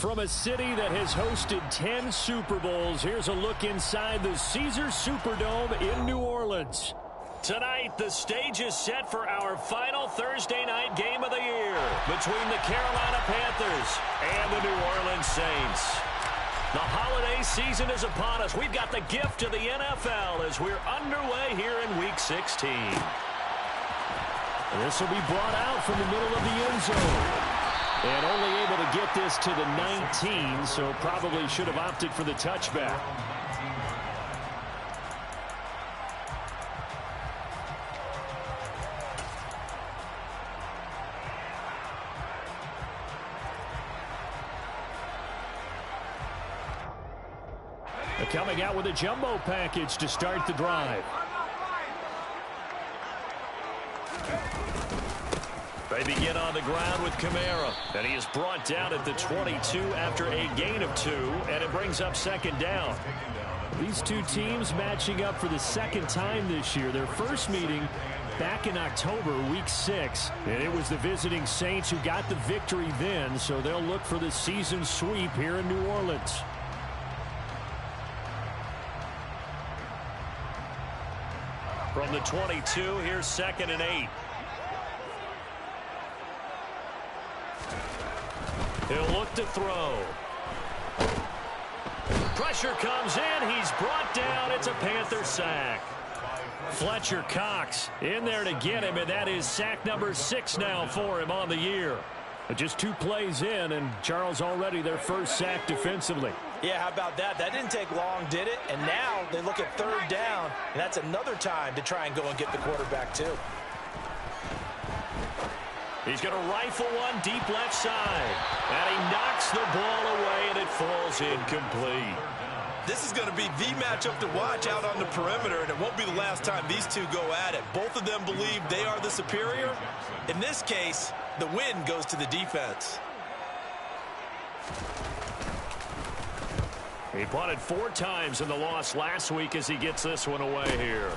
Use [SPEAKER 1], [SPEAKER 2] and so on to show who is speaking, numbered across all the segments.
[SPEAKER 1] From a city that has hosted 10 Super Bowls, here's a look inside the Caesars Superdome in New Orleans. Tonight, the stage is set for our final Thursday night game of the year between the Carolina Panthers and the New Orleans Saints. The holiday season is upon us. We've got the gift of the NFL as we're underway here in Week 16. This will be brought out from the middle of the end zone. And only able to get this to the 19, so probably should have opted for the touchback. They're coming out with a jumbo package to start the drive. They begin on the ground with Kamara, and he is brought down at the 22 after a gain of 2, and it brings up second down. These two teams matching up for the second time this year. Their first meeting back in October, Week 6, and it was the visiting Saints who got the victory then, so they'll look for the season sweep here in New Orleans. From the 22, here's 2nd and 8. He'll look to throw. Pressure comes in. He's brought down. It's a Panther sack. Fletcher Cox in there to get him, and that is sack number 6 now for him on the year. But just 2 plays in, and Charles already their first sack defensively.
[SPEAKER 2] Yeah, how about that? That didn't take long, did it? And now they look at 3rd down, and that's another time to try and go and get the quarterback too. He's going to rifle one deep left side. And he knocks the ball away, and it falls incomplete.
[SPEAKER 3] This is going to be the matchup to watch out on the perimeter, and it won't be the last time these two go at it. Both of them believe they are the superior. In this case, the win goes to the defense.
[SPEAKER 1] He punted 4 times in the loss last week as he gets this one away here.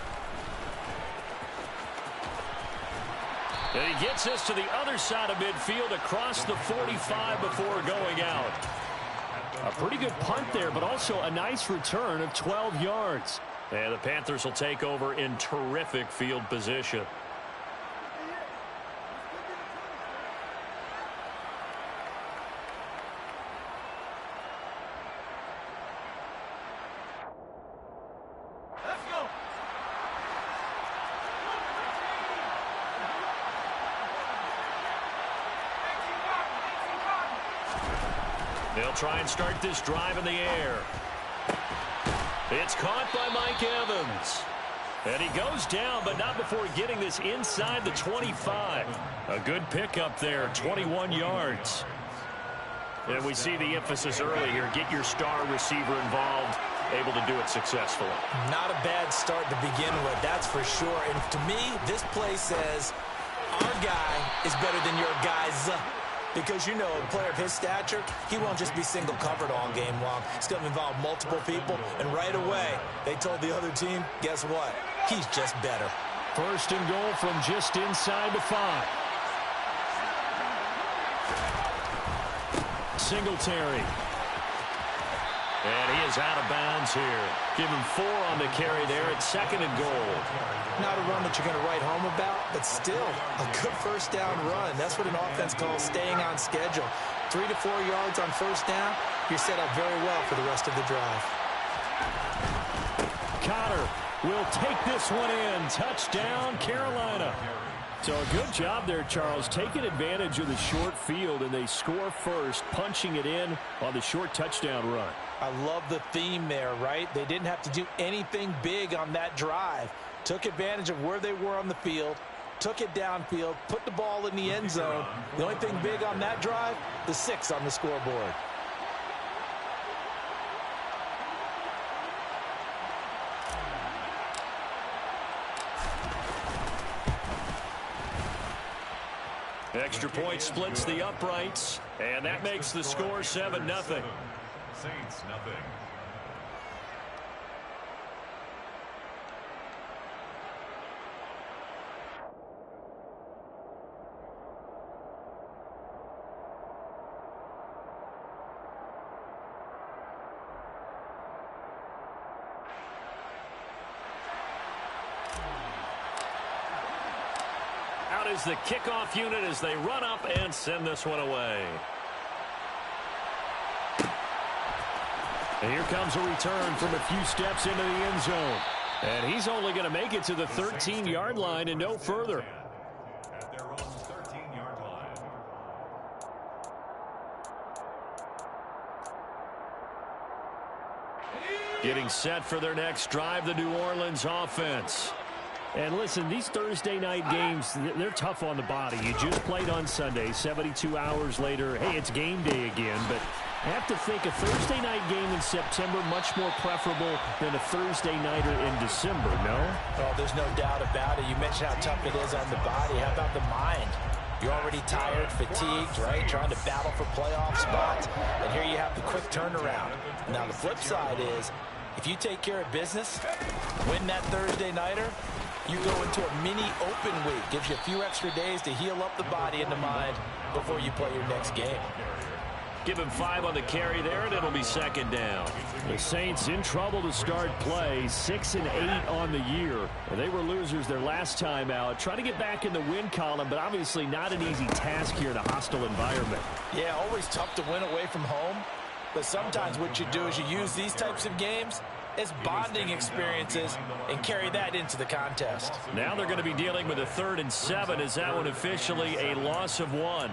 [SPEAKER 1] And he gets this to the other side of midfield across the 45 before going out. A pretty good punt there, but also a nice return of 12 yards. And the Panthers will take over in terrific field position. They'll try and start this drive in the air. It's caught by Mike Evans. And he goes down, but not before getting this inside the 25. A good pickup there, 21 yards. And we see the emphasis early here. Get your star receiver involved, able to do it successfully. Not a bad start to begin with, that's for sure. And to me, this play says, our guy is better than your guys. Because, you know, a player of his stature, he won't just be single covered all game long. It's going to involve multiple people. And right away, they told the other team, guess what? He's just better. 1st and goal from just inside the 5. Singletary. And he is out of bounds here. Give him 4 on the carry there at 2nd and goal. Not a run that you're going to write home about, but still a good 1st down run. That's what an offense calls staying on schedule. 3 to 4 yards on 1st down, you're set up very well for the rest of the drive. Connor will take this one in. Touchdown, Carolina. So a good job there, Charles, taking advantage of the short field, and they score first, punching it in on the short touchdown run. I love the theme there, right? They didn't have to do anything big on that drive. Took advantage of where they were on the field, took it downfield, put the ball in the end zone. The only thing big on that drive, the 6 on the scoreboard. Extra point splits the uprights, and that makes the score 7-0.
[SPEAKER 4] Saints, nothing.
[SPEAKER 1] out is the kickoff unit as they run up and send this one away. And here comes a return from a few steps into the end zone. And he's only going to make it to the 13-yard line and no further.
[SPEAKER 4] At their own 13-yard line.
[SPEAKER 1] Getting set for their next drive, the New Orleans offense. And listen, these Thursday night games, they're tough on the body. You just played on Sunday, 72 hours later, hey, it's game day again. But I have to think a Thursday night game in September much more preferable than a Thursday nighter in December, no?
[SPEAKER 2] Oh, there's no doubt about it. You mentioned how tough it is on the body. How about the mind? You're already tired, fatigued, right? Trying to battle for playoff spots. And here you have the quick turnaround. Now, the flip side is, if you take care of business, win that Thursday nighter, you go into a mini open week. Gives you a few extra days to heal up the body and the mind before you play your next game.
[SPEAKER 1] Give him 5 on the carry there, and it'll be second down. The Saints in trouble to start play, 6-8 on the year. They were losers their last time out. Try to get back in the win column, but obviously not an easy task here in a hostile environment.
[SPEAKER 2] Yeah, always tough to win away from home. But sometimes what you do is you use these types of games as bonding experiences and carry that into the contest.
[SPEAKER 1] Now they're going to be dealing with a 3rd and 7 as that one officially a loss of 1.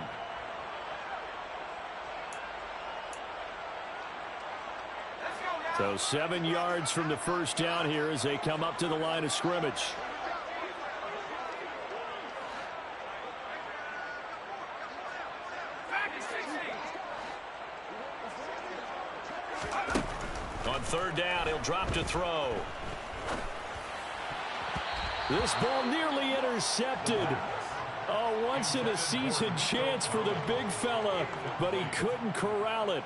[SPEAKER 1] So 7 yards from the first down here as they come up to the line of scrimmage. On 3rd down, he'll drop to throw. This ball nearly intercepted. A once-in-a-season chance for the big fella, but he couldn't corral it.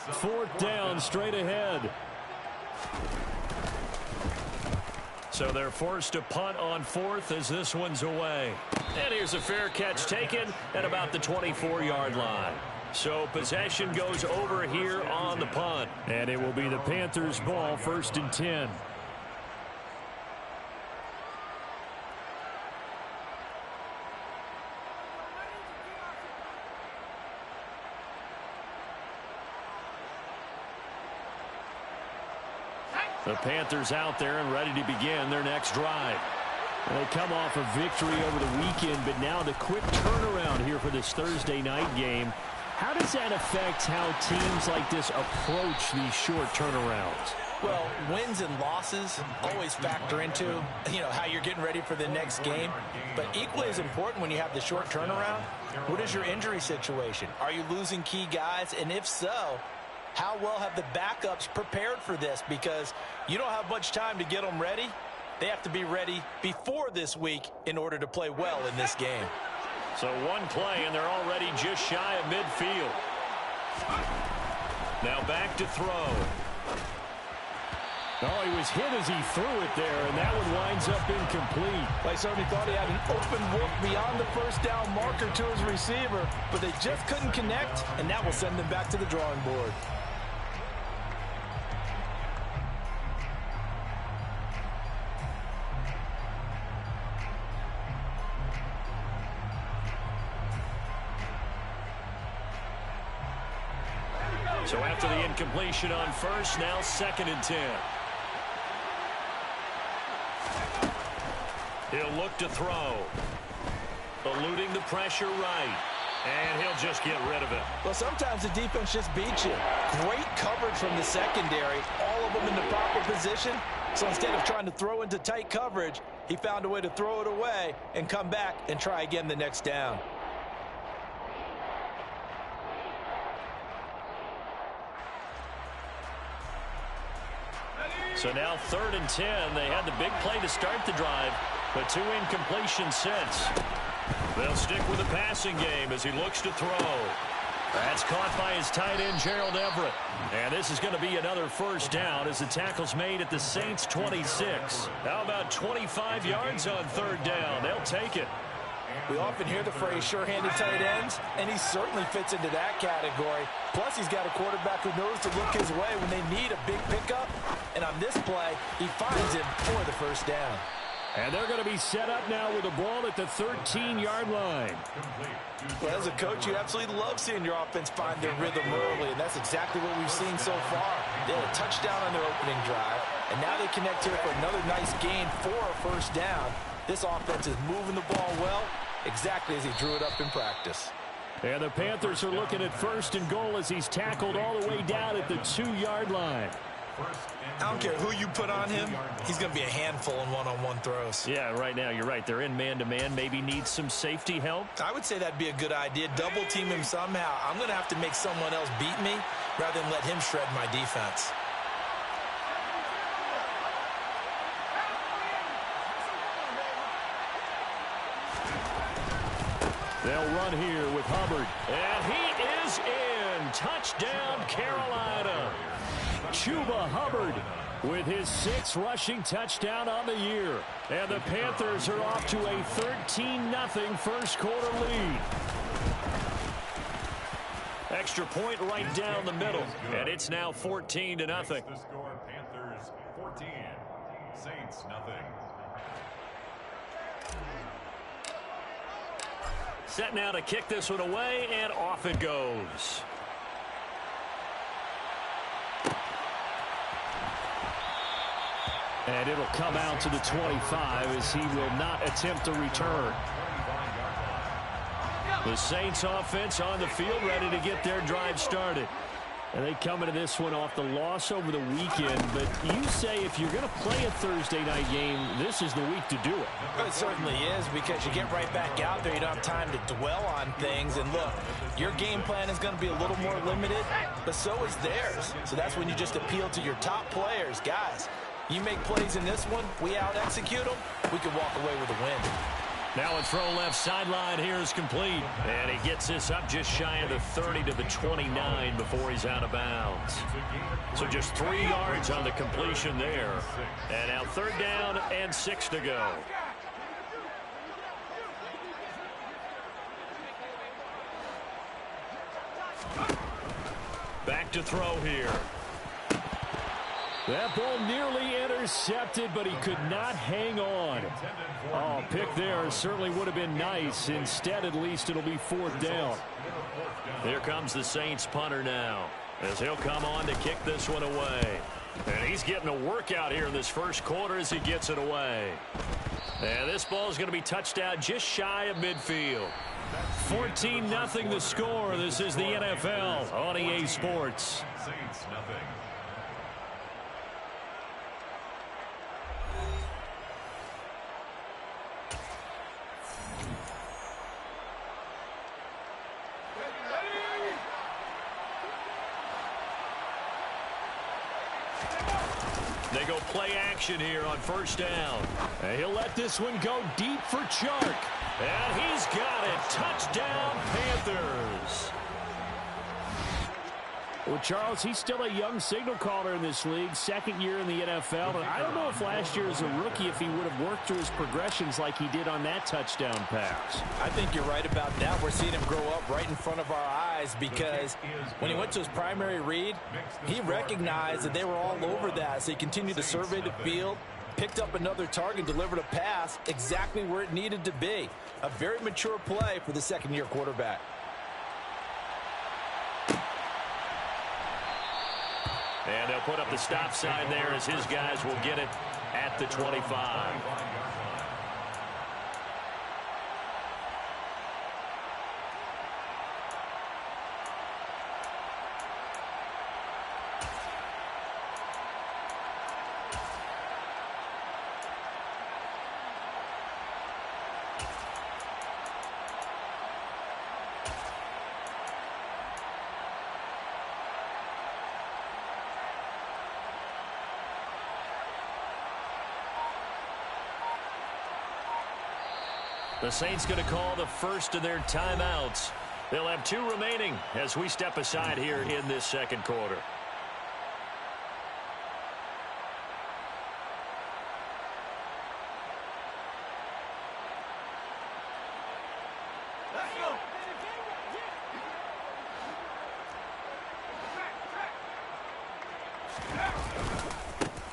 [SPEAKER 1] 4th down, straight ahead. So they're forced to punt on 4th as this one's away. And here's a fair catch taken at about the 24-yard line. So possession goes over here on the punt. And it will be the Panthers' ball, 1st and 10. The Panthers out there and ready to begin their next drive. They come off a victory over the weekend, but now the quick turnaround here for this Thursday night game. How does that affect how teams like this approach these short turnarounds?
[SPEAKER 2] Well, wins and losses always factor into, how you're getting ready for the next game. But equally as important when you have the short turnaround, what is your injury situation? Are you losing key guys? And if so, how well have the backups prepared for this? Because you don't have much time to get them ready. They have to be ready before this week in order to play well in this game.
[SPEAKER 1] So one play, and they're already just shy of midfield. Now back to throw. Oh, he was hit as he threw it there, and that one winds up incomplete.
[SPEAKER 2] They certainly thought he had an open look beyond the first down marker to his receiver, but they just couldn't connect, and that will send them back to the drawing board.
[SPEAKER 1] So after the incompletion on 1st, now 2nd and 10. He'll look to throw. Eluding the pressure right. And he'll just get rid of it.
[SPEAKER 2] Well, sometimes the defense just beats you. Great coverage from the secondary. All of them in the proper position. So instead of trying to throw into tight coverage, he found a way to throw it away and come back and try again the next down.
[SPEAKER 1] So now 3rd and 10. They had the big play to start the drive, but 2 incompletions since. They'll stick with the passing game as he looks to throw. That's caught by his tight end, Gerald Everett. And this is going to be another 1st down as the tackle's made at the Saints' 26. How about 25 yards on 3rd down? They'll take it.
[SPEAKER 2] We often hear the phrase sure-handed tight ends, and he certainly fits into that category. Plus, he's got a quarterback who knows to look his way when they need a big pickup. And on this play, he finds him for the 1st down.
[SPEAKER 1] And they're going to be set up now with the ball at the 13-yard line.
[SPEAKER 2] Well, as a coach, you absolutely love seeing your offense find their rhythm early, and that's exactly what we've seen so far. They had a touchdown on their opening drive, and now they connect here for another nice gain for a first down. This offense is moving the ball well, exactly as he drew it up in practice.
[SPEAKER 1] And the Panthers are looking at 1st and goal as he's tackled all the way down at the 2-yard line.
[SPEAKER 3] I don't care who you put on him, he's going to be a handful in one-on-one throws.
[SPEAKER 1] Yeah, right now, you're right. They're in man-to-man. Maybe needs some safety help.
[SPEAKER 3] I would say that'd be a good idea. Double team him somehow. I'm going to have to make someone else beat me rather than let him shred my defense.
[SPEAKER 1] They'll run here with Hubbard. And he is in. Touchdown, Carolina. Chuba Hubbard with his 6th rushing touchdown on the year. And the Panthers are off to a 13-0 first quarter lead. Extra point right down the middle. And it's now 14-0.
[SPEAKER 4] The score, Panthers 14, Saints nothing.
[SPEAKER 1] Set now to kick this one away, and off it goes. And it'll come out to the 25 as he will not attempt to return. The Saints offense on the field ready to get their drive started. And they come into this one off the loss over the weekend. But you say if you're going to play a Thursday night game, this is the week to do it.
[SPEAKER 2] It certainly is, because you get right back out there. You don't have time to dwell on things. And look, your game plan is going to be a little more limited, but so is theirs. So that's when you just appeal to your top players. Guys, you make plays in this one, we out-execute them, we can walk away with a win.
[SPEAKER 1] Now a throw left sideline here is complete. And he gets this up just shy of the 30 to the 29 before he's out of bounds. So just 3 yards on the completion there. And now 3rd down and 6 to go. Back to throw here. That ball nearly intercepted, but he could not hang on. Oh, pick there certainly would have been nice. Instead, at least it'll be 4th down. Here comes the Saints punter now, as he'll come on to kick this one away. And he's getting a workout here in this first quarter as he gets it away. And this ball is going to be touched out just shy of midfield. 14-0 the score. This is the NFL on EA Sports.
[SPEAKER 4] Saints nothing.
[SPEAKER 1] They go play action here on 1st down. And he'll let this one go deep for Chark. And he's got it. Touchdown, Panthers. Well, Charles, he's still a young signal caller in this league, 2nd year in the NFL. And I don't know if last year as a rookie if he would have worked through his progressions like he did on that touchdown pass.
[SPEAKER 2] I think you're right about that. We're seeing him grow up right in front of our eyes, because when he went to his primary read, he recognized that they were all over that. So he continued to survey the field, picked up another target, delivered a pass exactly where it needed to be. A very mature play for the 2nd-year quarterback.
[SPEAKER 1] And they'll put up the stop sign there as his guys will get it at the 25. The Saints going to call the first of their timeouts. They'll have 2 remaining as we step aside here in this 2nd quarter.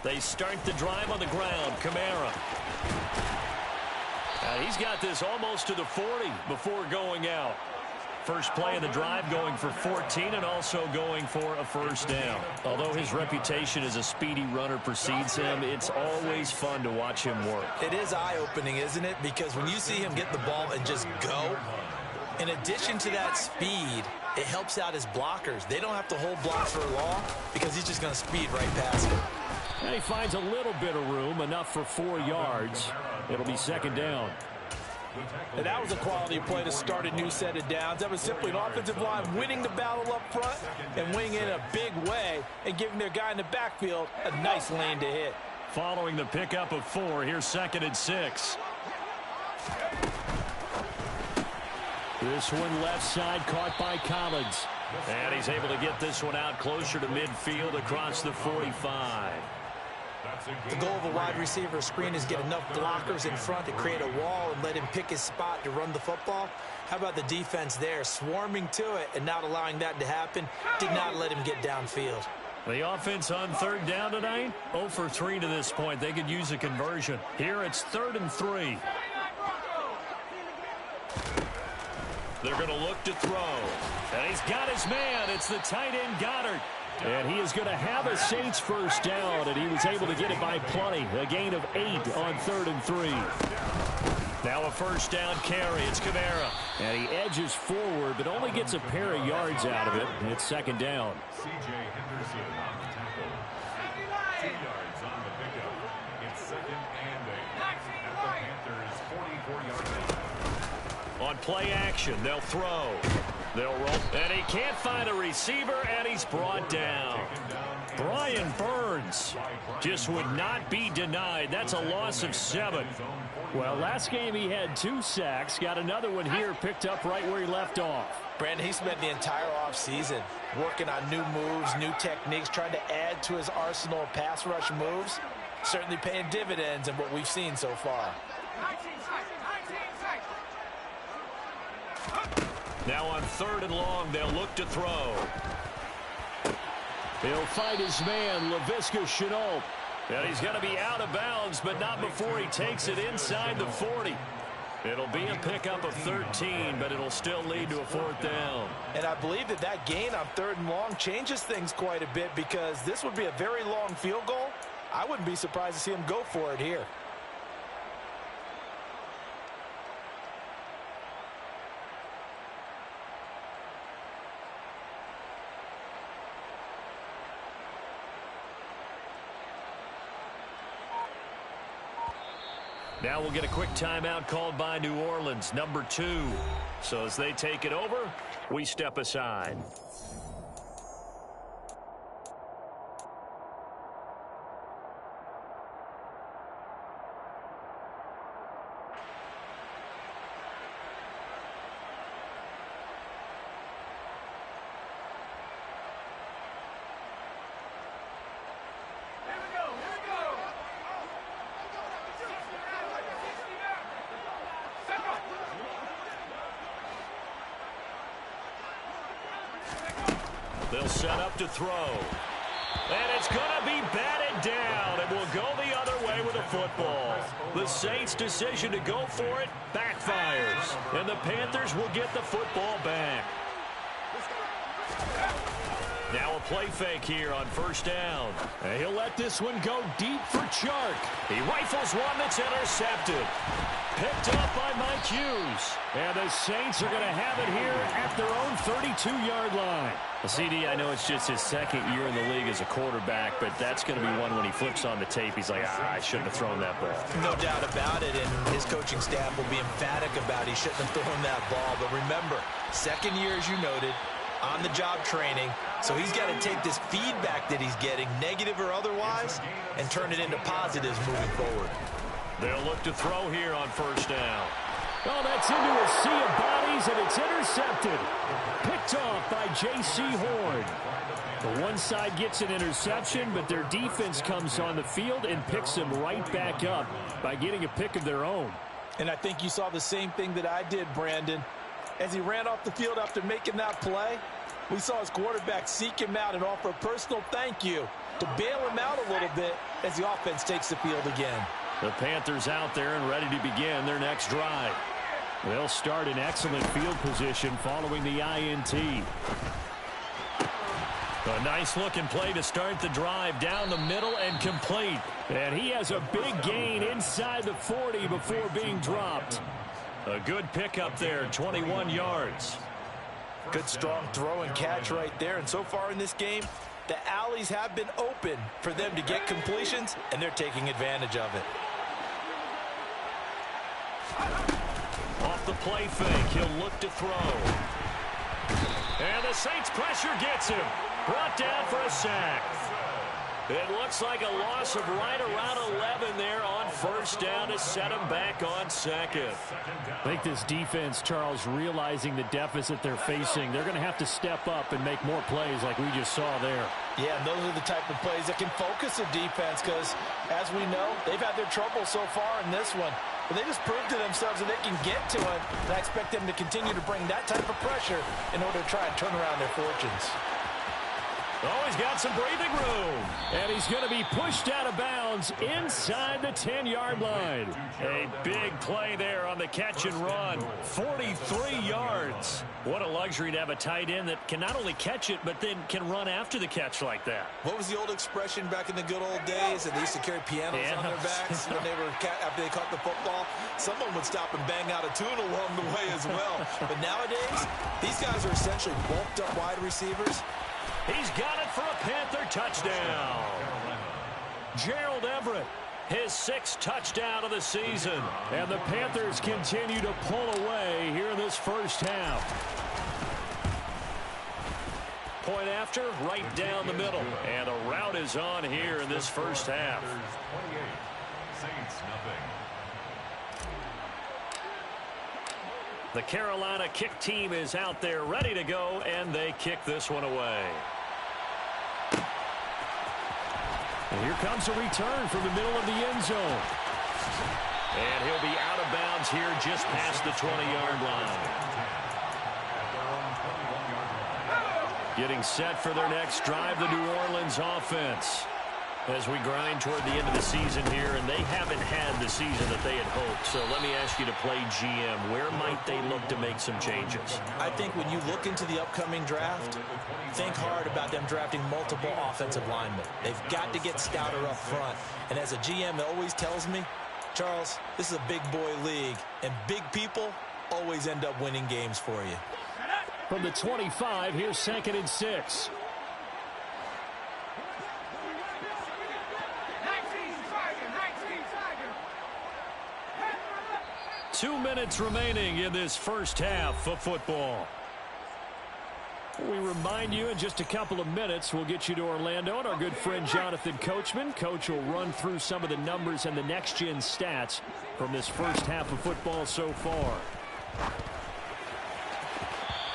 [SPEAKER 1] They start the drive on the ground. Kamara. And he's got this almost to the 40 before going out. First play of the drive going for 14 and also going for a first down. Although his reputation as a speedy runner precedes him, it's always fun to watch him work.
[SPEAKER 2] It is eye-opening, isn't it? Because when you see him get the ball and just go, in addition to that speed, it helps out his blockers. They don't have to hold blocks for long because he's just going to speed right past them.
[SPEAKER 1] And he finds a little bit of room, enough for 4 yards. It'll be second down.
[SPEAKER 2] And that was a quality play to start a new set of downs. That was simply an offensive line winning the battle up front and winning in a big way and giving their guy in the backfield a nice lane to hit.
[SPEAKER 1] Following the pickup of 4, here's 2nd and 6. This one left side caught by Collins. And he's able to get this one out closer to midfield across the 45.
[SPEAKER 2] The goal of a wide receiver screen is get enough blockers in front to create a wall and let him pick his spot to run the football. How about the defense there, swarming to it and not allowing that to happen? Did not let him get downfield.
[SPEAKER 1] The offense on 3rd down tonight, 0 for 3 to this point. They could use a conversion. Here it's 3rd and 3. They're going to look to throw. And he's got his man. It's the tight end Goddard. And he is going to have a Saints first down, and he was able to get it by plenty. A gain of 8 on 3rd and 3. Now a first down carry. It's Kamara. And he edges forward, but only gets a pair of yards out of it. And it's second down.
[SPEAKER 4] C.J. Henderson on the tackle. 2 yards on the pickup. It's 2nd and 8. At the Panthers' 44-yard line.
[SPEAKER 1] On play action, they'll throw. They'll roll, and he can't find a receiver, and he's brought down. Brian Burns just would not be denied. That's a loss of 7. Well, last game he had 2 sacks. Got another one here picked up right where he left off.
[SPEAKER 2] Brandon, he spent the entire offseason working on new moves, new techniques, trying to add to his arsenal of pass rush moves. Certainly paying dividends in what we've seen so far.
[SPEAKER 1] Now on 3rd and long, they'll look to throw. He'll fight his man, Laviska Shenault. And he's going to be out of bounds, but not before he takes it inside the 40. It'll be a pickup of 13, but it'll still lead to a 4th down.
[SPEAKER 2] And I believe that gain on 3rd and long changes things quite a bit because this would be a very long field goal. I wouldn't be surprised to see him go for it here.
[SPEAKER 1] Now we'll get a quick timeout called by New Orleans, number 2. So as they take it over, we step aside. They'll set up to throw. And it's going to be batted down. And will go the other way with a football. The Saints' decision to go for it backfires. And the Panthers will get the football back. Now a play fake here on 1st down. And he'll let this one go deep for Chark. He rifles one that's intercepted. Picked up by Mike Hughes. And the Saints are going to have it here at their own 32-yard line. Well, CD, I know it's just his 2nd year in the league as a quarterback, but that's going to be one when he flips on the tape. He's like, I shouldn't have thrown that ball.
[SPEAKER 2] No doubt about it, and his coaching staff will be emphatic about he shouldn't have thrown that ball. But remember, 2nd year, as you noted, on-the-job training. So he's got to take this feedback that he's getting, negative or otherwise, and turn it into positives moving forward.
[SPEAKER 1] They'll look to throw here on 1st down. Oh, that's into a sea of bodies, and it's intercepted. Picked off by J.C. Horn. The one side gets an interception, but their defense comes on the field and picks them right back up by getting a pick of their own.
[SPEAKER 2] And I think you saw the same thing that I did, Brandon. As he ran off the field after making that play, we saw his quarterback seek him out and offer a personal thank you to bail him out a little bit as the offense takes the field again.
[SPEAKER 1] The Panthers out there and ready to begin their next drive. They'll start in excellent field position following the INT. A nice-looking play to start the drive down the middle and complete. And he has a big gain inside the 40 before being dropped. A good pickup there, 21 yards.
[SPEAKER 2] Good, strong throw and catch right there. And so far in this game, the alleys have been open for them to get completions, and they're taking advantage of it.
[SPEAKER 1] Off the play fake, he'll look to throw. And the Saints pressure gets him. Brought down for a sack. It looks like a loss of right around 11 there on first down to set him back on second.
[SPEAKER 5] I think this defense, Charles, realizing the deficit they're facing, they're going to have to step up and make more plays like we just saw there.
[SPEAKER 2] Yeah, and those are the type of plays that can focus a defense because, as we know, they've had their trouble so far in this one. But they just proved to themselves that they can get to it, and I expect them to continue to bring that type of pressure in order to try and turn around their fortunes.
[SPEAKER 1] Oh, he's got some breathing room.
[SPEAKER 5] And he's going to be pushed out of bounds inside the 10-yard line.
[SPEAKER 1] A big play there on the catch and run. 43 yards. What a luxury to have a tight end that can not only catch it, but then can run after the catch like that.
[SPEAKER 3] What was the old expression back in the good old days? That they used to carry pianos on their backs when they were after they caught the football. Someone would stop and bang out a tune along the way as well. But nowadays, these guys are essentially bulked up wide receivers.
[SPEAKER 1] He's got it for a Panther touchdown. Gerald Everett, his 6th touchdown of the season.
[SPEAKER 5] And the Panthers continue to pull away here in this first half.
[SPEAKER 1] Point after, right down the middle. And a rout is on here in this first half.
[SPEAKER 4] Saints nothing.
[SPEAKER 1] The Carolina kick team is out there ready to go, and they kick this one away.
[SPEAKER 5] And here comes a return from the middle of the end zone.
[SPEAKER 1] And he'll be out of bounds here just past the 20-yard line. Getting set for their next drive, the New Orleans offense. As we grind toward the end of the season here, and they haven't had the season that they had hoped. So let me ask you to play GM. Where might they look to make some changes?
[SPEAKER 2] I think when you look into the upcoming draft, think hard about them drafting multiple offensive linemen. They've got to get stouter up front. And as a GM, it always tells me, Charles, this is a big boy league, and big people always end up winning games for you.
[SPEAKER 5] From the 25, here's 2nd and 6.
[SPEAKER 1] 2 minutes remaining in this first half of football.
[SPEAKER 5] We remind you in just a couple of minutes we'll get you to Orlando and our good friend Jonathan Coachman. Coach will run through some of the numbers and the next-gen stats from this first half of football so far.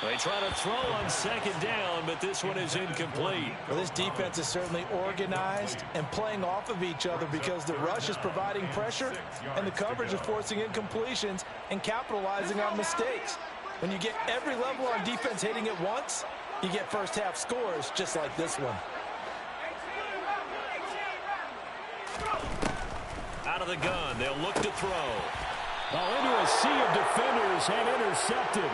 [SPEAKER 1] They try to throw on 2nd down, but this one is incomplete.
[SPEAKER 2] Well, this defense is certainly organized and playing off of each other because the rush is providing pressure and the coverage is forcing incompletions and capitalizing on mistakes. When you get every level on defense hitting at once, you get first half scores just like this one.
[SPEAKER 1] Out of the gun, they'll look to throw.
[SPEAKER 5] Into a sea of defenders and intercepted.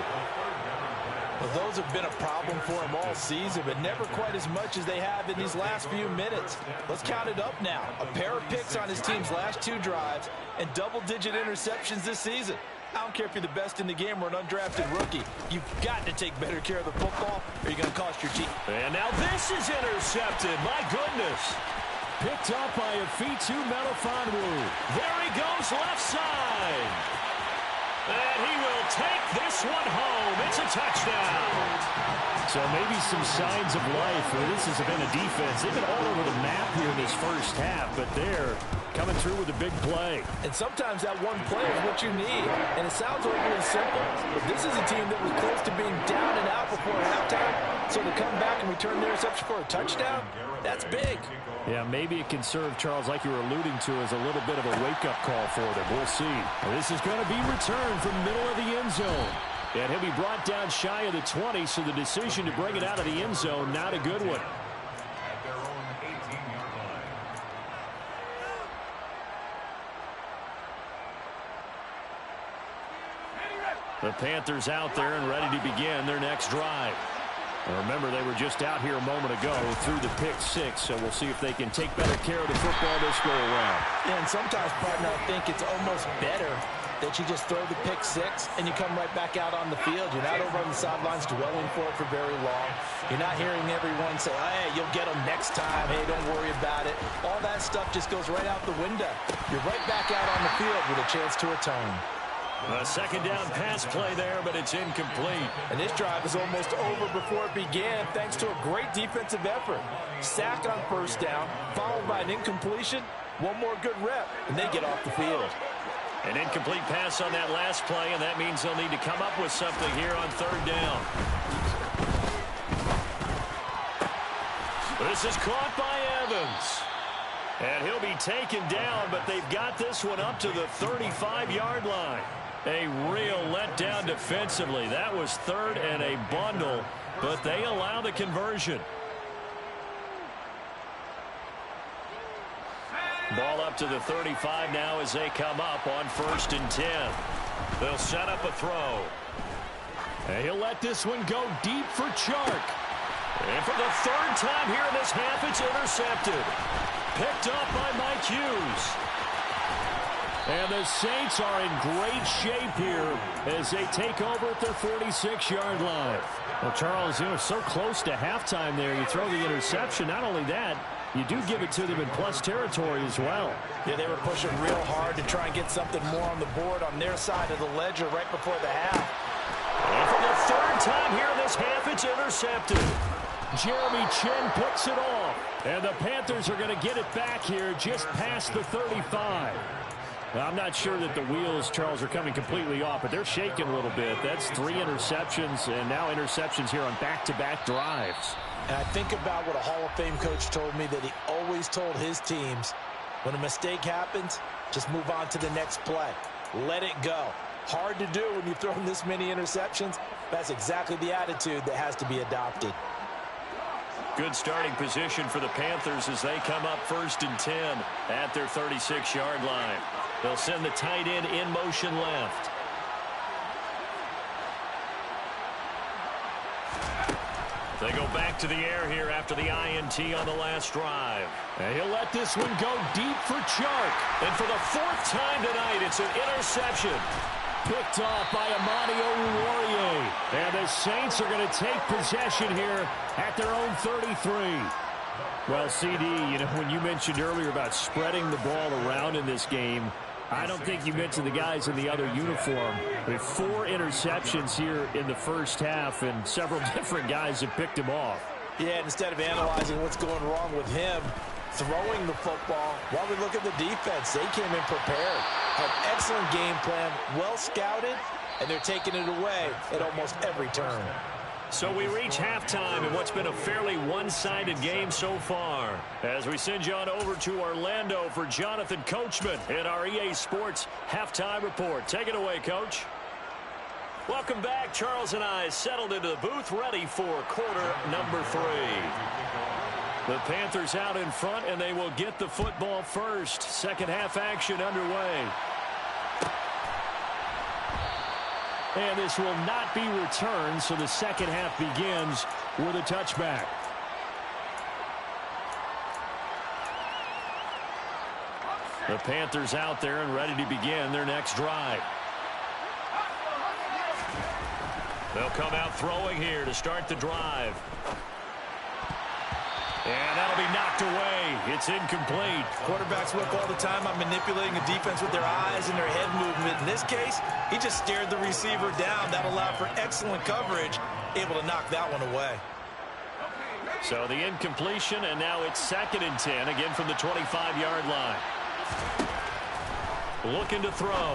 [SPEAKER 2] Well, those have been a problem for him all season, but never quite as much as they have in these last few minutes. Let's count it up now. A pair of picks on his team's last 2 drives and double-digit interceptions this season. I don't care if you're the best in the game or an undrafted rookie. You've got to take better care of the football or you're going to cost your team.
[SPEAKER 1] And now this is intercepted. My goodness.
[SPEAKER 5] Picked up by Afitu Melifonwu.
[SPEAKER 1] There he goes left side. And he will take this one home. It's a touchdown.
[SPEAKER 5] So maybe some signs of life. This has been a defense. They've been all over the map here in this first half, but they're coming through with a big play.
[SPEAKER 2] And sometimes that one play is what you need. And it sounds overly simple, but this is a team that was close to being down and out before halftime. So to come back and return the interception for a touchdown, that's big.
[SPEAKER 5] Yeah, maybe it can serve, Charles, like you were alluding to, as a little bit of a wake-up call for them. We'll see. This is going to be returned from the middle of the end zone. And he'll be brought down shy of the 20, so the decision to bring it out of the end zone, not a good one.
[SPEAKER 4] At their own 18-yard
[SPEAKER 5] The Panthers out there and ready to begin their next drive. And remember, they were just out here a moment ago through the pick six, so we'll see if they can take better care of the football this go around.
[SPEAKER 2] Yeah, and sometimes, partner, I think it's almost better that you just throw the pick six and you come right back out on the field. You're not over on the sidelines dwelling for it for very long. You're not hearing everyone say, hey, you'll get them next time. Hey, don't worry about it. All that stuff just goes right out the window. You're right back out on the field with a chance to return.
[SPEAKER 1] A second down pass play there, but it's incomplete.
[SPEAKER 2] And this drive is almost over before it began thanks to a great defensive effort. Sack on first down, followed by an incompletion. One more good rep, and they get off the field.
[SPEAKER 1] An incomplete pass on that last play, and that means they'll need to come up with something here on third down. This is caught by Evans. And he'll be taken down, but they've got this one up to the 35-yard line. A real letdown defensively. That was third and a bundle, but they allow the conversion. Ball up to the 35 now as they come up on 1st and 10. They'll set up a throw.
[SPEAKER 5] And he'll let this one go deep for Chark.
[SPEAKER 1] And for the third time here in this half, it's intercepted. Picked up by Mike Hughes.
[SPEAKER 5] And the Saints are in great shape here as they take over at their 46-yard line. Well, Charles, you know, so close to halftime there. You throw the interception. Not only that, you do give it to them in plus territory as well.
[SPEAKER 2] Yeah, they were pushing real hard to try and get something more on the board on their side of the ledger right before the half.
[SPEAKER 1] And for the third time here in this half, it's intercepted.
[SPEAKER 5] Jeremy Chin picks it off. And the Panthers are going to get it back here just past the 35. Well, I'm not sure that the wheels, Charles, are coming completely off, but they're shaking a little bit. That's 3 interceptions, and now interceptions here on back-to-back drives.
[SPEAKER 2] And I think about what a Hall of Fame coach told me, that he always told his teams, when a mistake happens, just move on to the next play. Let it go. Hard to do when you've thrown this many interceptions. That's exactly the attitude that has to be adopted.
[SPEAKER 1] Good starting position for the Panthers as they come up 1st and 10 at their 36-yard line. They'll send the tight end in motion left. They go back to the air here after the INT on the last drive.
[SPEAKER 5] And he'll let this one go deep for Chark.
[SPEAKER 1] And for the 4th time tonight, it's an interception.
[SPEAKER 5] Picked off by Amani Oruwariye. And the Saints are going to take possession here at their own 33. Well, CD, you know, when you mentioned earlier about spreading the ball around in this game, I don't think you mentioned the guys in the other uniform. With 4 interceptions here in the first half, and several different guys have picked him off.
[SPEAKER 2] Yeah, instead of analyzing what's going wrong with him, throwing the football, while we look at the defense, they came in prepared. Had excellent game plan, well scouted, and they're taking it away at almost every turn.
[SPEAKER 1] So we reach halftime in what's been a fairly one-sided game so far. As we send you on over to Orlando for Jonathan Coachman in our EA Sports Halftime Report. Take it away, Coach. Welcome back. Charles and I settled into the booth ready for quarter number 3. The Panthers out in front, and they will get the football first. Second half action underway. And this will not be returned, so the second half begins with a touchback. The Panthers out there and ready to begin their next drive. They'll come out throwing here to start the drive. And that'll be knocked away. It's incomplete.
[SPEAKER 3] Quarterbacks work all the time on manipulating a defense with their eyes and their head movement. In this case, he just stared the receiver down. That allowed for excellent coverage, able to knock that one away.
[SPEAKER 1] So the incompletion, and now it's 2nd and 10, again from the 25-yard line. Looking to throw.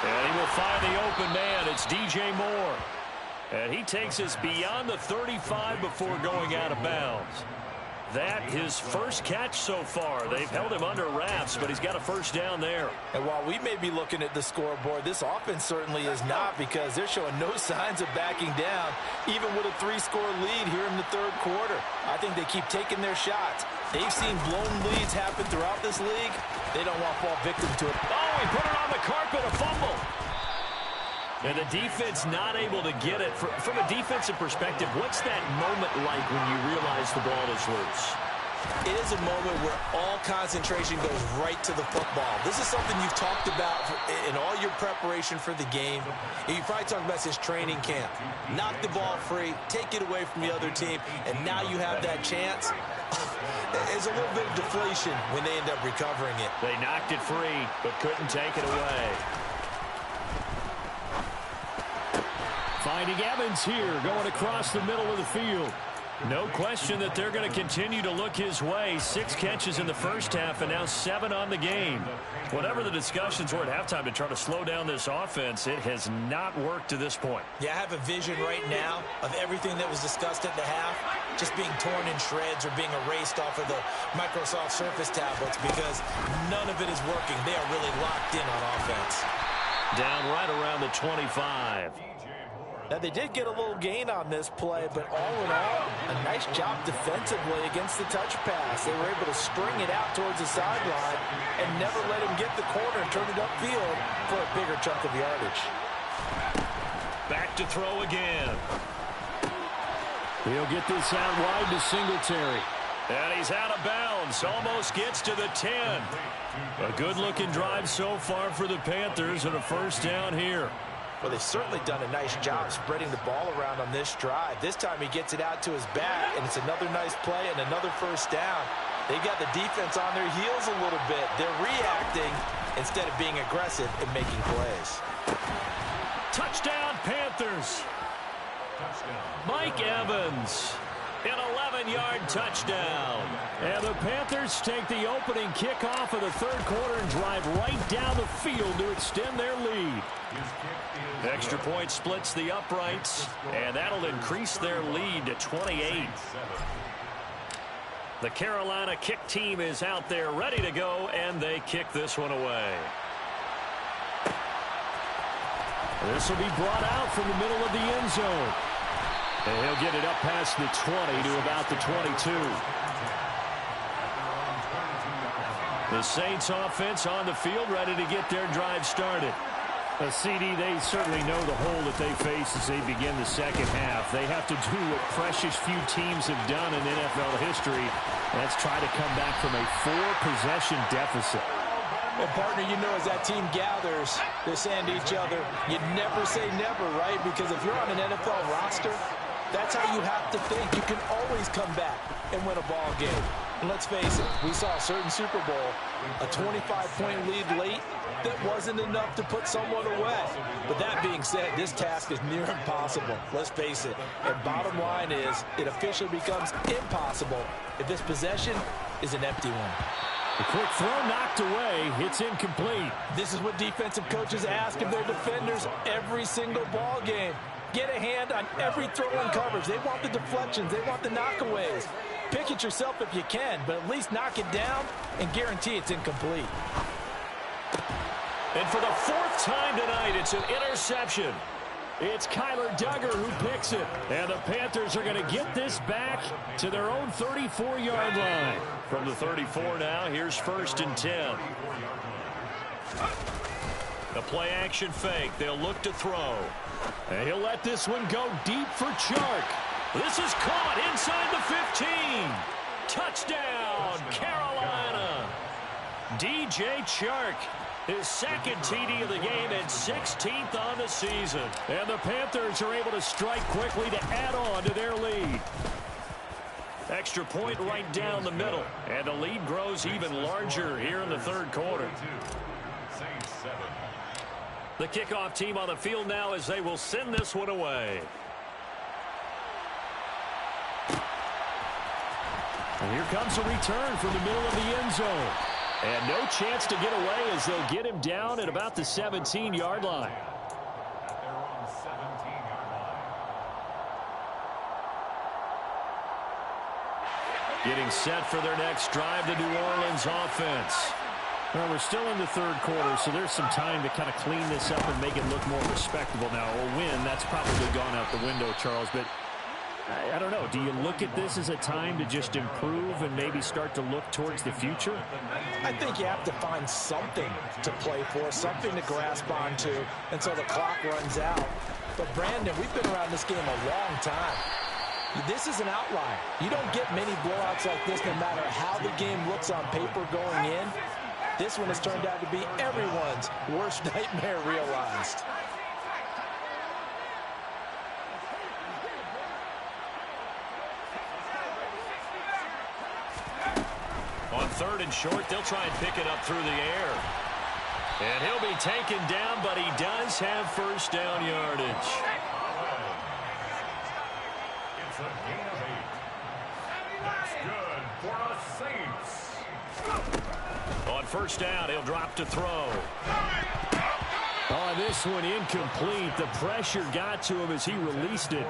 [SPEAKER 1] And he will find the open man. It's DJ Moore. And he takes us beyond the 35 before going out of bounds. That his first catch so far. They've held him under wraps, but he's got a first down there.
[SPEAKER 2] And while we may be looking at the scoreboard, this offense certainly is not, because they're showing no signs of backing down, even with a 3-score lead here in the third quarter. I think they keep taking their shots. They've seen blown leads happen throughout this league. They don't want to fall victim to it.
[SPEAKER 1] Oh, he put it on the carpet, a fumble. And the defense not able to get it. From a defensive perspective, what's that moment like when you realize the ball is loose?
[SPEAKER 3] It is a moment where all concentration goes right to the football. This is something you've talked about in all your preparation for the game. And you probably talked about this training camp. Knock the ball free, take it away from the other team, and now you have that chance. There's a little bit of deflation when they end up recovering it.
[SPEAKER 1] They knocked it free, but couldn't take it away.
[SPEAKER 5] Finding Evans here, going across the middle of the field. No question that they're going to continue to look his way. 6 catches in the first half and now 7 on the game. Whatever the discussions were at halftime to try to slow down this offense, it has not worked to this point.
[SPEAKER 3] Yeah, I have a vision right now of everything that was discussed at the half just being torn in shreds or being erased off of the Microsoft Surface tablets because none of it is working. They are really locked in on offense.
[SPEAKER 1] Down right around the 25.
[SPEAKER 2] Now, they did get a little gain on this play, but all in all, a nice job defensively against the touch pass. They were able to string it out towards the sideline and never let him get the corner and turn it upfield for a bigger chunk of yardage.
[SPEAKER 1] Back to throw again.
[SPEAKER 5] He'll get this out wide to Singletary.
[SPEAKER 1] And he's out of bounds. Almost gets to the 10. A good-looking drive so far for the Panthers and a first down here.
[SPEAKER 2] Well, they've certainly done a nice job spreading the ball around on this drive. This time he gets it out to his back, and it's another nice play and another first down. They got the defense on their heels a little bit. They're reacting instead of being aggressive and making plays.
[SPEAKER 1] Touchdown, Panthers. Mike Evans. An 11-yard touchdown.
[SPEAKER 5] And the Panthers take the opening kickoff of the third quarter and drive right down the field to extend their lead.
[SPEAKER 1] Extra point splits the uprights, and that'll increase their lead to 28. The Carolina kick team is out there ready to go, and they kick this one away.
[SPEAKER 5] This will be brought out from the middle of the end zone. And he'll get it up past the 20 to about the 22. The Saints offense on the field ready to get their drive started. CD, they certainly know the hole that they face as they begin the second half. They have to do what precious few teams have done in NFL history. That's try to come back from a 4-possession deficit.
[SPEAKER 3] Well, partner, you know, as that team gathers, they're saying to each other, you never say never, right? Because if you're on an NFL roster, that's how you have to think. You can always come back and win a ball game. And let's face it, we saw a certain Super Bowl, a 25-point lead late that wasn't enough to put someone away. But that being said, this task is near impossible. Let's face it. And bottom line is, it officially becomes impossible if this possession is an empty one.
[SPEAKER 5] The quick throw knocked away. It's incomplete.
[SPEAKER 3] This is what defensive coaches ask of their defenders every single ball game. Get a hand on every throw in coverage. They want the deflections. They want the knockaways. Pick it yourself if you can, but at least knock it down and guarantee it's incomplete.
[SPEAKER 1] And for the 4th time tonight, it's an interception.
[SPEAKER 5] It's Kyler Duggar who picks it. And the Panthers are going to get this back to their own 34-yard line.
[SPEAKER 1] From the 34 now, here's 1st and 10. The play-action fake. They'll look to throw.
[SPEAKER 5] And he'll let this one go deep for Chark.
[SPEAKER 1] This is caught inside the 15. Touchdown, Carolina. DJ Chark, his 2nd TD of the game and 16th on the season.
[SPEAKER 5] And the Panthers are able to strike quickly to add on to their lead.
[SPEAKER 1] Extra point right down the middle. And the lead grows even larger here in the third quarter. The kickoff team on the field now as they will send this one away.
[SPEAKER 5] And here comes a return from the middle of the end zone. And no chance to get away as they'll get him down at about the 17-yard line.
[SPEAKER 1] Getting set for their next drive, the New Orleans offense.
[SPEAKER 5] Well, we're still in the third quarter, so there's some time to kind of clean this up and make it look more respectable now. A win, that's probably gone out the window, Charles, but I don't know. Do you look at this as a time to just improve and maybe start to look towards the future?
[SPEAKER 2] I think you have to find something to play for, something to grasp onto until the clock runs out. But, Brandon, we've been around this game a long time. This is an outlier. You don't get many blowouts like this no matter how the game looks on paper going in. This one has turned out to be everyone's worst nightmare realized.
[SPEAKER 1] On 3rd and short, they'll try and pick it up through the air. And he'll be taken down, but he does have first down yardage.
[SPEAKER 4] It's a gain of 8. That's good for the Saints.
[SPEAKER 1] On first down, he'll drop to throw.
[SPEAKER 5] Oh, this one incomplete. The pressure got to him as he released it.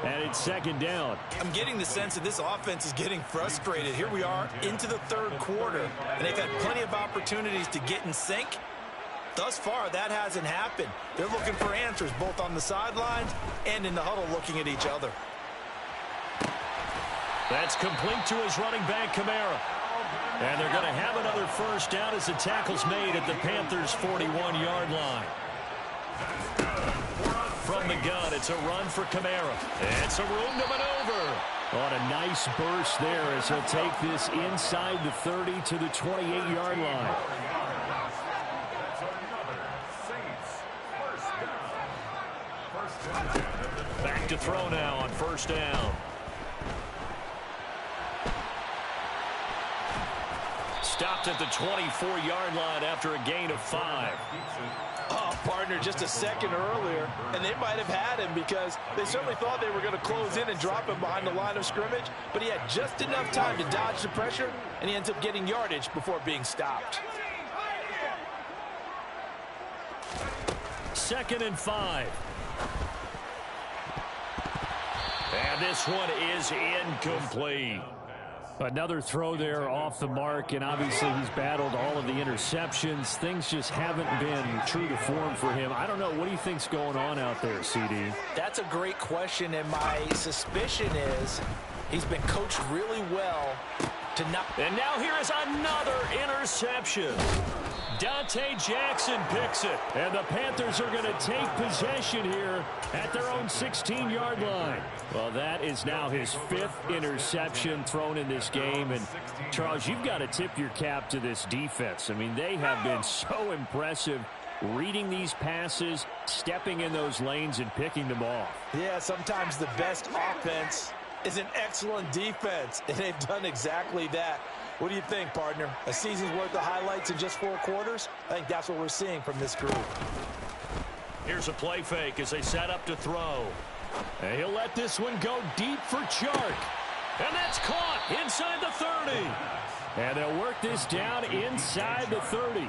[SPEAKER 5] And it's 2nd down.
[SPEAKER 3] I'm getting the sense that this offense is getting frustrated. Here we are into the 3rd quarter, and they've had plenty of opportunities to get in sync. Thus far, that hasn't happened. They're looking for answers both on the sidelines and in the huddle looking at each other.
[SPEAKER 1] That's complete to his running back, Kamara. And they're going to have another first down as the tackle's made at the Panthers' 41-yard line. From the gun, it's a run for Kamara. It's a room to maneuver.
[SPEAKER 5] On a nice burst there as he'll take this inside the 30 to the 28-yard line.
[SPEAKER 1] Back to throw now on first down. Stopped at the 24-yard line after a gain of 5.
[SPEAKER 3] Oh, partner, just a second earlier, and they might have had him because they certainly thought they were going to close in and drop him behind the line of scrimmage, but he had just enough time to dodge the pressure, and he ends up getting yardage before being stopped.
[SPEAKER 1] 2nd and 5. And this one is incomplete.
[SPEAKER 5] Another throw there off the mark, and obviously he's battled all of the interceptions. Things just haven't been true to form for him. I don't know. What do you think's going on out there, CD?
[SPEAKER 2] That's a great question, and my suspicion is he's been coached really well to not.
[SPEAKER 1] And now here is another interception. Dante Jackson picks it. And the Panthers are going to take possession here at their own 16-yard line. Well, that is now his 5th interception thrown in this game. And, Charles, you've got to tip your cap to this defense. I mean, they have been so impressive reading these passes, stepping in those lanes, and picking them off.
[SPEAKER 3] Yeah, sometimes the best offense is an excellent defense, and they've done exactly that. What do you think, partner? A season's worth of highlights in just 4 quarters? I think that's what we're seeing from this group.
[SPEAKER 1] Here's a play fake as they set up to throw. And he'll let this one go deep for Chark. And that's caught inside the 30. And they'll work this down inside the 30.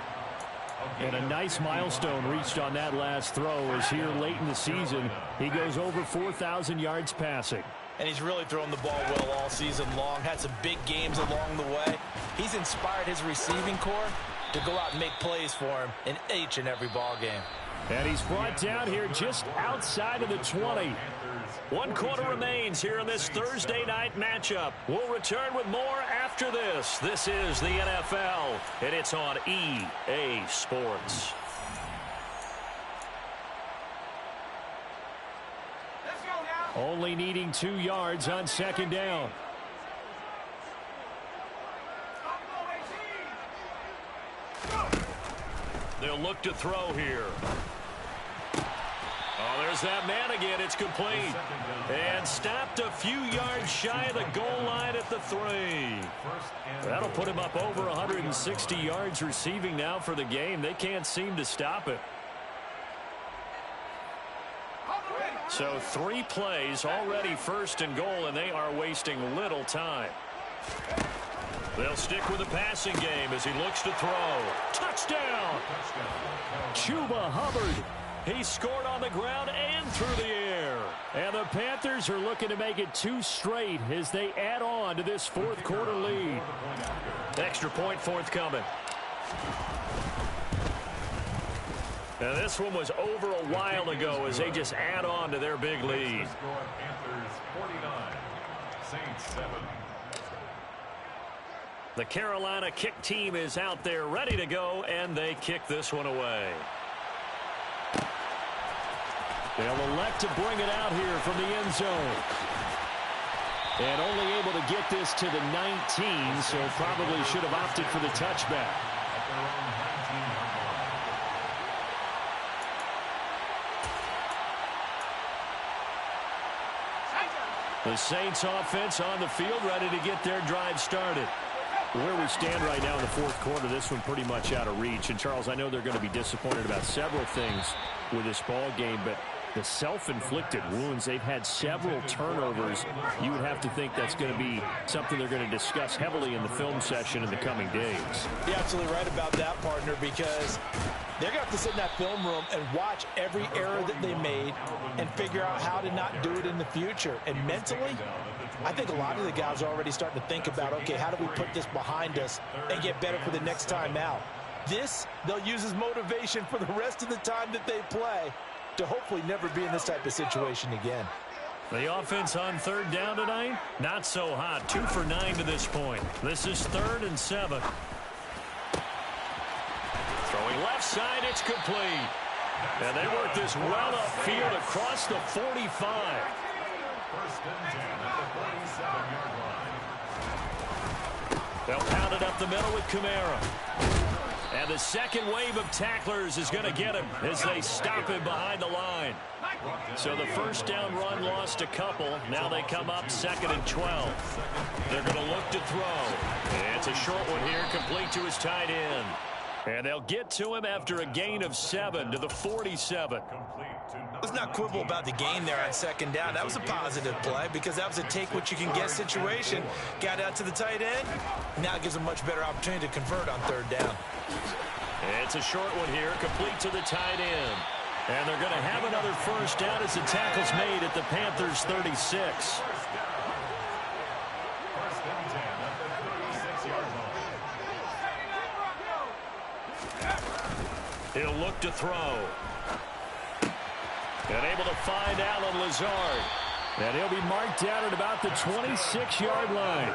[SPEAKER 1] And a nice milestone reached on that last throw as here late in the season, he goes over 4,000 yards passing.
[SPEAKER 3] And he's really thrown the ball well all season long, had some big games along the way. He's inspired his receiving corps to go out and make plays for him in each and every ball game.
[SPEAKER 5] And he's brought down here just outside of the 20.
[SPEAKER 1] 1 quarter remains here in this Thursday night matchup. We'll return with more after this. This is the NFL, and it's on EA Sports.
[SPEAKER 5] Only needing 2 yards on 2nd down.
[SPEAKER 1] They'll look to throw here. Oh, there's that man again. It's complete. And stopped a few yards shy of the goal line at the 3. That'll put him up over 160 yards receiving now for the game. They can't seem to stop it. So 3 plays, already 1st and goal, and they are wasting little time. They'll stick with the passing game as he looks to throw. Touchdown!
[SPEAKER 5] Chuba Hubbard.
[SPEAKER 1] He scored on the ground and through the air.
[SPEAKER 5] And the Panthers are looking to make it 2 straight as they add on to this 4th quarter lead.
[SPEAKER 1] Extra point forthcoming. Now this one was over a while ago as they just add on to their big lead.
[SPEAKER 4] Panthers 49. Saints 7.
[SPEAKER 1] The Carolina kick team is out there ready to go, and they kick this one away. They'll elect to bring it out here from the end zone. And only able to get this to the 19, so probably should have opted for the touchback.
[SPEAKER 4] At their own 19-yard line.
[SPEAKER 1] The Saints offense on the field, ready to get their drive started. Where we stand right now in the fourth quarter, this one pretty much out of reach. And, Charles, I know they're going to be disappointed about several things with this ball game, but the self-inflicted wounds, they've had several turnovers. You would have to think that's going to be something they're going to discuss heavily in the film session in the coming days.
[SPEAKER 2] You're absolutely right about that, partner, because they're going to have to sit in that film room and watch every error that they made and figure out how to not do it in the future. And mentally, I think a lot of the guys are already starting to think about, okay, how do we put this behind us and get better for the next time out? This, they'll use as motivation for the rest of the time that they play to hopefully never be in this type of situation again.
[SPEAKER 1] The offense on third down tonight, not so hot. 2 for 9 to this point. This is 3rd and 7. Throwing left side, it's complete. And they work this well upfield across the 45.
[SPEAKER 4] 1st and 10 at the 47-yard line.
[SPEAKER 1] They'll pound it up the middle with Kamara. And the second wave of tacklers is going to get him as they stop him behind the line. So the first down run lost a couple. Now they come up 2nd and 12. They're going to look to throw. It's a short one here, complete to his tight end. And they'll get to him after a gain of 7 to the 47.
[SPEAKER 3] Let's not quibble about the gain there on 2nd down. That was a positive play because that was a take-what-you-can-get situation. Got out to the tight end. Now it gives them a much better opportunity to convert on 3rd down.
[SPEAKER 1] It's a short one here, complete to the tight end. And they're going to have another first down as the tackle's made at the Panthers' 36.
[SPEAKER 4] 1st and 10 at the 36-yard line.
[SPEAKER 1] He'll look to throw. And able to find Alan Lazard. And he'll be marked down at about the 26-yard line.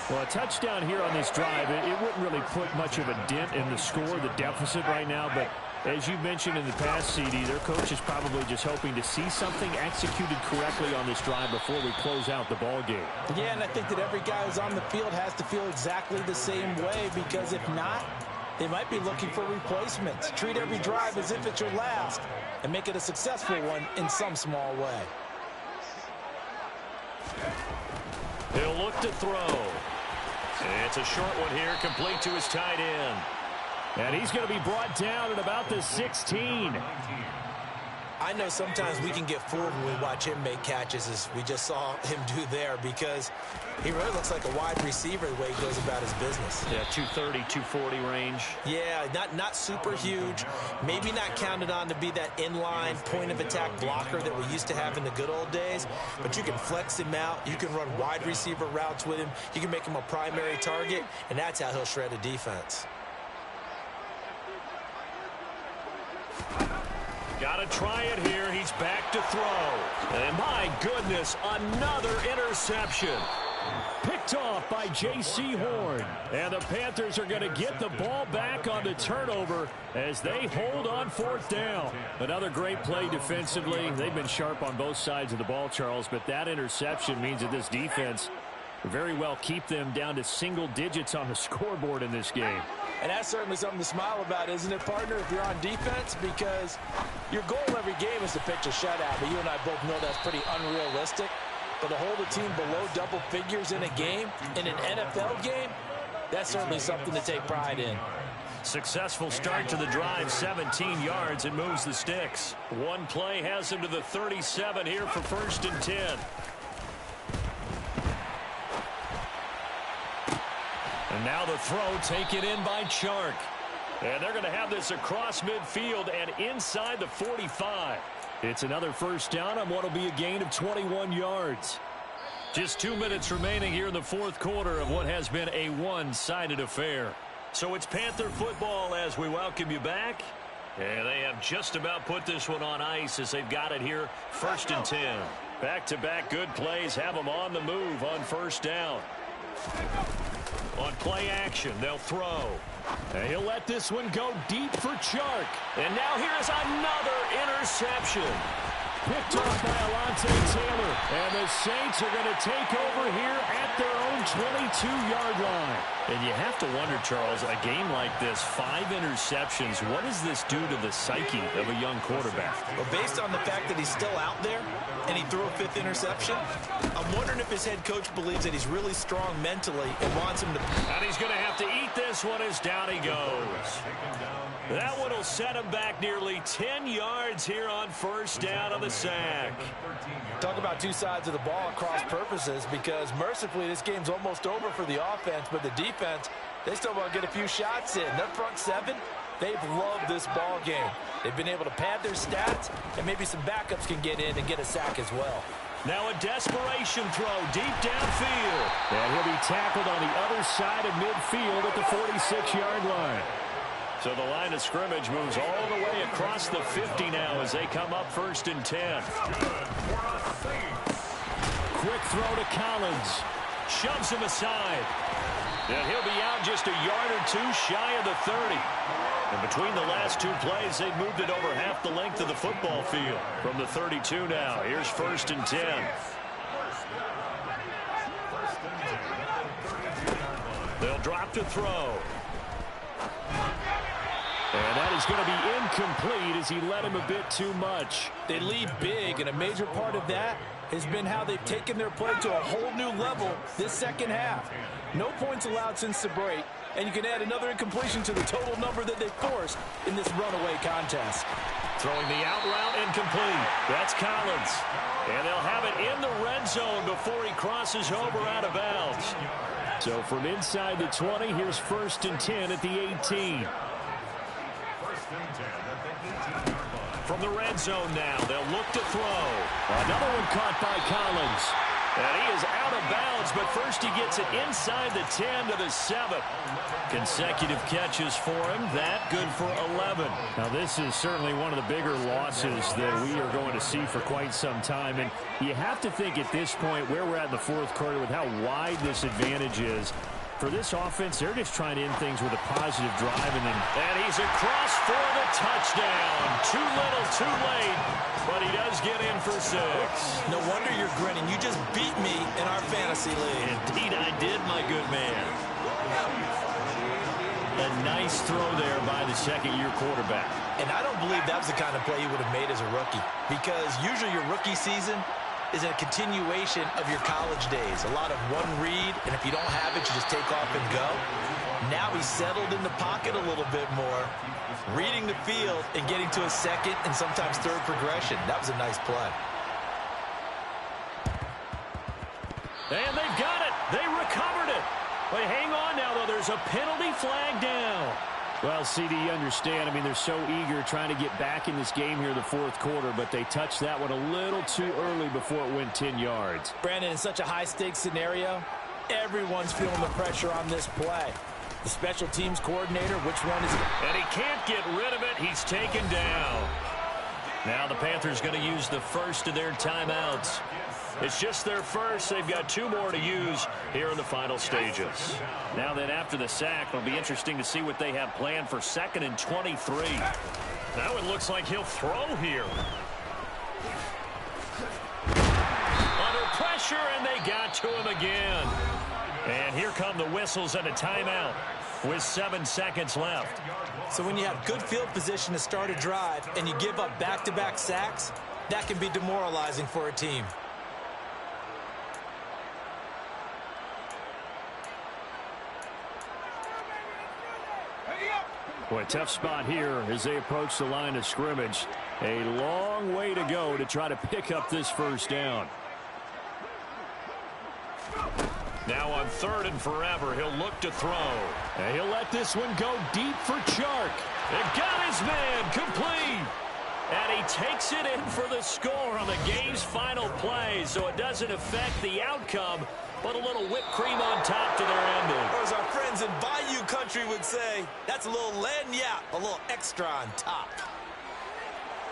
[SPEAKER 1] Well, a touchdown here on this drive, it wouldn't really put much of a dent in the score, the deficit right now. But as you mentioned in the past, CD, their coach is probably just hoping to see something executed correctly on this drive before we close out the ball game.
[SPEAKER 2] Yeah, and I think that every guy who's on the field has to feel exactly the same way, because if not, they might be looking for replacements. Treat every drive as if it's your last and make it a successful one in some small way.
[SPEAKER 1] He'll look to throw. It's a short one here, complete to his tight end. And he's going to be brought down at about the 16.
[SPEAKER 3] I know sometimes we can get fooled when we watch him make catches, as we just saw him do there, because he really looks like a wide receiver the way he goes about his business.
[SPEAKER 1] Yeah, 230, 240 range.
[SPEAKER 3] Yeah, not super huge. Maybe not counted on to be that inline point-of-attack blocker that we used to have in the good old days, but you can flex him out. You can run wide receiver routes with him. You can make him a primary target, and that's how he'll shred a defense.
[SPEAKER 1] Got to try it here. He's back to throw. And my goodness, another interception. Picked off by J.C. Horn. And the Panthers are going to get the ball back on the turnover as they hold on 4th down. Another great play defensively. They've been sharp on both sides of the ball, Charles, but that interception means that this defense very well keep them down to single digits on the scoreboard in this game.
[SPEAKER 2] And that's certainly something to smile about, isn't it, partner, if you're on defense? Because your goal every game is to pitch a shutout, but you and I both know that's pretty unrealistic. But to hold a team below double figures in a game, in an NFL game, that's certainly something to take pride in.
[SPEAKER 1] Successful start to the drive, 17 yards, and moves the sticks. One play has him to the 37 here for 1st and 10. And now the throw taken in by Chark. And they're going to have this across midfield and inside the 45. It's another first down on what will be a gain of 21 yards. Just 2 minutes remaining here in the fourth quarter of what has been a one-sided affair. So it's Panther football as we welcome you back. And they have just about put this one on ice as they've got it here, 1st and 10. Back-to-back good plays have them on the move on first down. On play action, they'll throw. And he'll let this one go deep for Chark. And now here's another interception. Picked off by Alontae Taylor. And the Saints are going to take over here at their own 22-yard line. And you have to wonder, Charles, a game like this, 5 interceptions, what does this do to the psyche of a young quarterback?
[SPEAKER 3] Well, based on the fact that he's still out there and he threw a 5th interception, I'm wondering if his head coach believes that he's really strong mentally and wants him to...
[SPEAKER 1] And he's going to have to eat this one as down he goes. That one will set him back nearly 10 yards here on first down on the sack.
[SPEAKER 2] Talk about two sides of the ball at cross purposes, because mercifully this game's almost over for the offense, but the defense, they still want to get a few shots in. Their front 7, they've loved this ball game. They've been able to pad their stats, and maybe some backups can get in and get a sack as well.
[SPEAKER 1] Now a desperation throw deep downfield. And he'll be tackled on the other side of midfield at the 46-yard line. So the line of scrimmage moves all the way across the 50 now as they come up 1st and 10. Quick throw to Collins. Shoves him aside. And he'll be out just a yard or 2 shy of the 30. And between the last 2 plays, they've moved it over half the length of the football field. From the 32 now, here's 1st and 10. They'll drop to throw. And that is going to be incomplete as he led him a bit too much.
[SPEAKER 2] They lead big, and a major part of that has been how they've taken their play to a whole new level this second half. No points allowed since the break, and you can add another incompletion to the total number that they forced in this runaway contest.
[SPEAKER 1] Throwing the out route incomplete. That's Collins. And they'll have it in the red zone before he crosses over out of bounds. So from inside the 20, here's 1st and 10 at the 18. From the red zone now, they'll look to throw. Another one caught by Collins. And he is out of bounds, but first he gets it inside the 10 to the 7. Consecutive catches for him. That good for 11.
[SPEAKER 5] Now this is certainly one of the bigger losses that we are going to see for quite some time. And you have to think at this point where we're at in the 4th quarter with how wide this advantage is. For this offense, they're just trying to end things with a positive drive.
[SPEAKER 1] And he's across for the touchdown. Too little, too late. But he does get in for 6.
[SPEAKER 3] No wonder you're grinning. You just beat me in our fantasy league.
[SPEAKER 1] Indeed I did, my good man. A nice throw there by the 2nd-year quarterback.
[SPEAKER 3] And I don't believe that was the kind of play he would have made as a rookie. Because usually your rookie season is a continuation of your college days. A lot of one read, and if you don't have it, you just take off and go. Now he's settled in the pocket a little bit more, reading the field and getting to a 2nd and sometimes 3rd progression. That was a nice play.
[SPEAKER 1] And they've got it. They recovered it. But hang on now, though. There's a penalty flag down.
[SPEAKER 5] Well, CD, you understand. I mean, they're so eager trying to get back in this game here in the 4th quarter, but they touched that one a little too early before it went 10 yards.
[SPEAKER 2] Brandon, in such a high-stakes scenario, everyone's feeling the pressure on this play. The special teams coordinator, which one is it?
[SPEAKER 1] And he can't get rid of it. He's taken down. Now the Panthers going to use the first of their timeouts. It's just their first. They've got 2 more to use here in the final stages. Now then, after the sack, it'll be interesting to see what they have planned for 2nd and 23. That one looks like he'll throw here. Under pressure, and they got to him again. And here come the whistles and a timeout with 7 seconds left.
[SPEAKER 3] So when you have good field position to start a drive and you give up back-to-back sacks, that can be demoralizing for a team.
[SPEAKER 5] Boy, tough spot here as they approach the line of scrimmage. A long way to go to try to pick up this first down.
[SPEAKER 1] Now on 3rd and forever, he'll look to throw.
[SPEAKER 5] And he'll let this one go deep for Chark.
[SPEAKER 1] It got his man complete. And he takes it in for the score on the game's final play, so it doesn't affect the outcome, but a little whipped cream on top to their ending.
[SPEAKER 3] Or as our friends in Bayou Country would say, that's a little lagniappe, a little extra on top.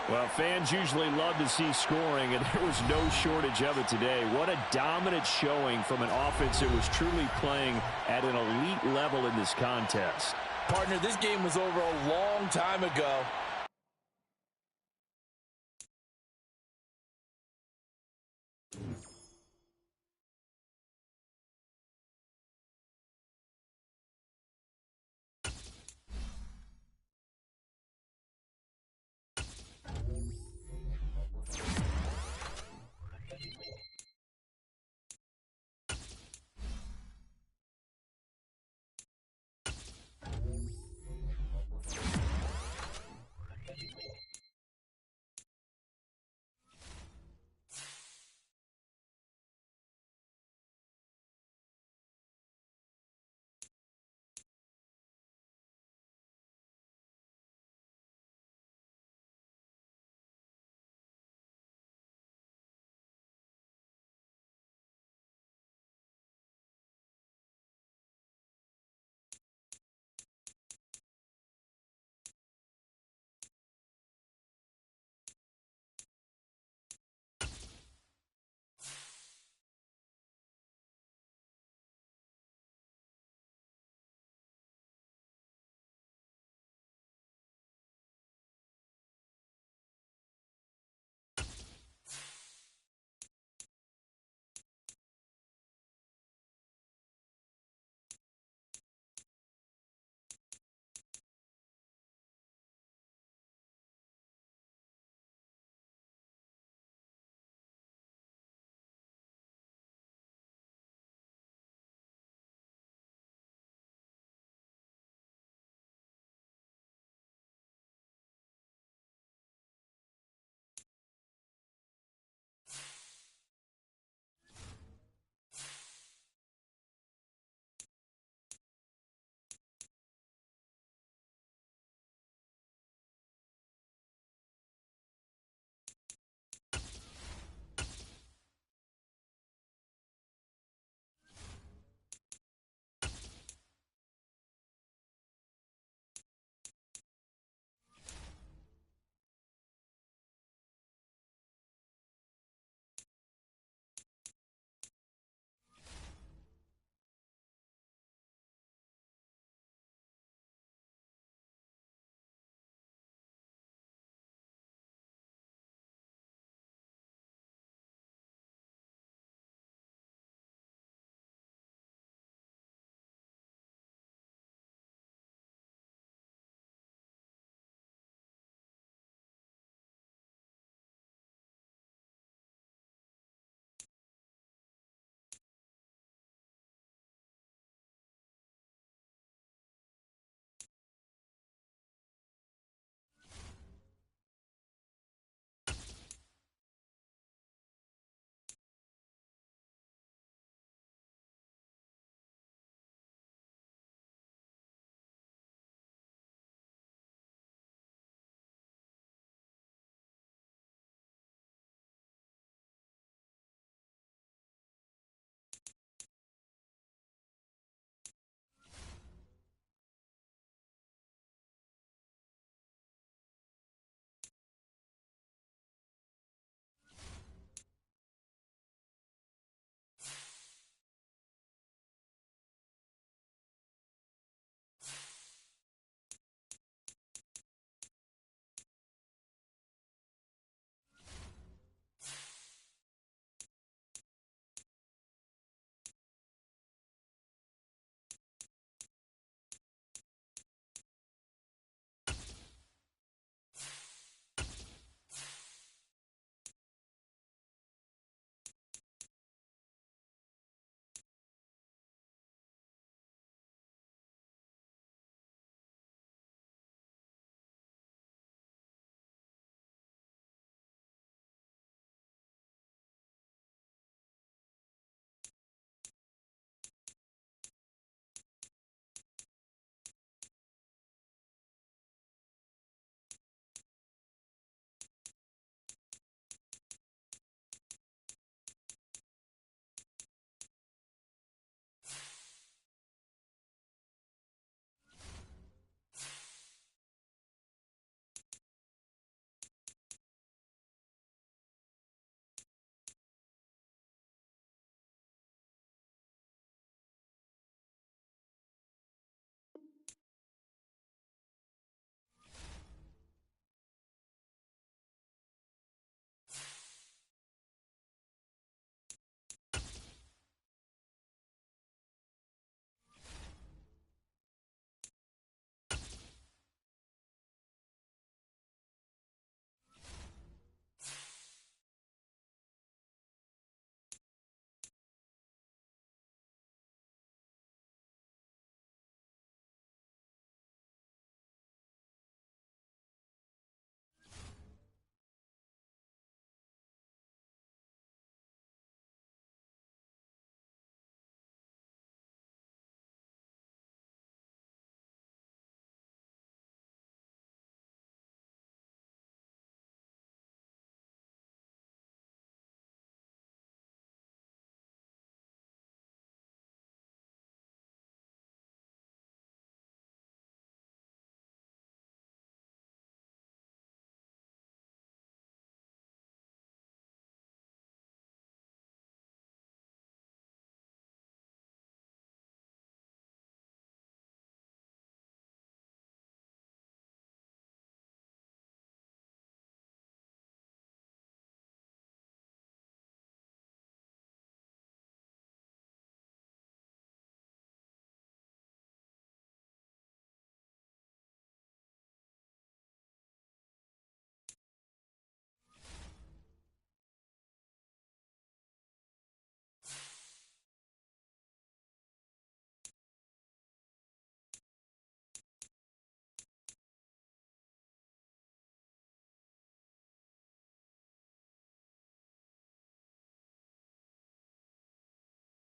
[SPEAKER 5] Well, fans usually love to see scoring, and there was no shortage of it today. What a dominant showing from an offense that was truly playing at an elite level in this contest.
[SPEAKER 2] Partner, this game was over a long time ago.